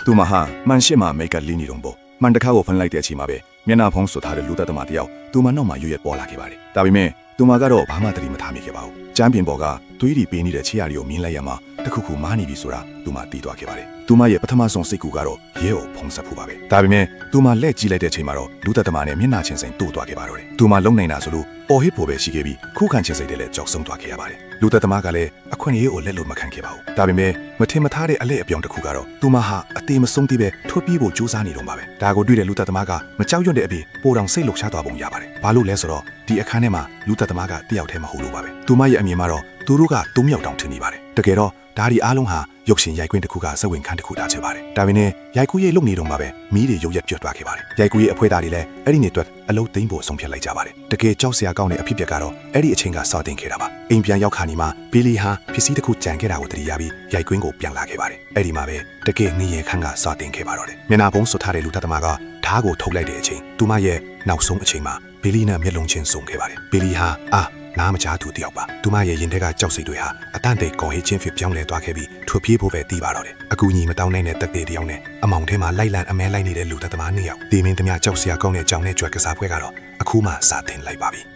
သူမဟာမှန်ရှိမှမိတ်ကလင်းနေတော့ပေါ့မှန်တခါကိုဖန်လိုက်တဲ့အချိန်မှာပဲမျက်နှာဖုံးဆွထားတဲ့လူသက်သမားတယောက်သူမနောက်မှရွရွပေါ်လာခဲ့ပါတယ်ဒါပေမဲ့သူမကတော့ဘာမှသတိမထားမိခဲ့ပါဘူးကျမ်းပြင်ပေါ်ကသွေးတွေပေးနေတဲ့ခြေရာတွေကိုမြင်လိုက်ရမှတခုခုမားနေပြီဆိုတာသူမသိသွားခဲ့ပါတယ်သူမရဲ့ပထမဆုံးစိတ်ကူကတော့ရဲကိုဖုံးဆက်ဖို့ပါပဲဒါပေမဲ့သူမလက်ကြည့်လိုက်တဲ့အချိန်မှာတော့လူသက်သမားနဲ့မျက်နှာချင်းစိန်တိုးသွားခဲ့ပါတော့တယ်သူမလုံနိုင်တာဆိုလို့အော်ဟစ်ဖို့ပဲရှိခဲ့ပြီးခုခံချင်းစိတ်တွေလည်းကြောက်ဆုံးသွားခဲ့ရပါတယ်လူသက်သမားကလည်းအခွင့်အရေးကိုလက်လို့မခံခဲ့ပါဘူးဒါပေမဲ့မထင်မထားတဲ့အလဲအပြောင်တစ်ခုကတော့သူမဟာအသေးမဆုံးသေးပဲထွက်ပြေးဖို့ကြိုးစားနေတော့မှာပဲဒါကိုတွေ့တဲ့လူသက်သမားကမကြောက်ရွံ့တဲ့အပြင်ပိုတောင်စိတ်လှုပ်ရှားသွားပုံရပါတယ်ဘာလို့လဲဆိုတော့ဒီအခန်းထဲမှာလူသက်သမားကတယောက်တည်းမဟုတ်လို့ပါပဲသူမရဲ့အမြင်မှာတော့သူတို့က၃ယောက်တောင်ထင်နေပါတယ်တကယ်တော့ဒါဒီအားလုံးဟာရုပ်ရှင်ရိုက်ခွင်းတစ်ခုကစက်ဝင်ခန်းတစ်ခုတာချင်ပါတယ်ဒါပေမဲ့ရိုက်ကူးရေးလုပ်နေတော့မှပဲမီးတွေရုပ်ရက်ပြတ်သွားခဲ့ပါတယ်ရိုက်ကူးရေးအဖွဲသားတွေလည်းအဲ့ဒီနေ့အတွက်အလုံးသိမ်းဖို့ဆုံးဖြတ်လိုက်ကြပါတယ်တကယ်ကြောက်စရာကောင်းတဲ့အဖြစ်အပျက်ကတော့အဲ့ဒီအချိန်ကစတင်ခဲ့တာပါအိမ်ပြန်ရောက်ခါနီမှာဘီလီဟာပစ္စည်းတစ်ခုကြံခဲ့တာကိုတတိယပြီးရိုက်ကွင်းကိုပြန်လာခဲ့ပါတယ်အဲ့ဒီမှာပဲတကယ်ငရေခန်းကစတင်ခဲ့ပါတော့တယ်မျက်နှာဖုံးဆွထားတဲ့လူသက်သမားကဓားကိုထုတ်လိုက်တဲ့အချိန်သူမရဲ့နောက်ဆုံးအချိန်မှာဘီလီနဲ့မျက်လုံးချင်းစုံခဲ့ပါတယ်ဘီလီဟာနားမကြားသူတယောက်ပါသူမရဲ့ရင်ထဲကကြောက်စိတ်တွေဟာအတန့်တဲ့ကော်ဟေးချင်းဖြစ်ပြောင်းလဲသွားခဲ့ပြီးထွက်ပြေးဖို့ပဲတီးပါတော့တယ်အကူကြီးမတောင်းနိုင်တဲ့တက်တဲ့တယောက်နဲ့အမောင်ထဲမှာလိုက်လံအမဲလိုက်နေတဲ့လူသက်သမားနှစ်ယောက်ဒီမင်းသမ ्या ကြောက်စရာကောင်းတဲ့အကြောင်းနဲ့ကြွက်ကစားပွဲကတော့အခုမှစတင်လိုက်ပါပြီ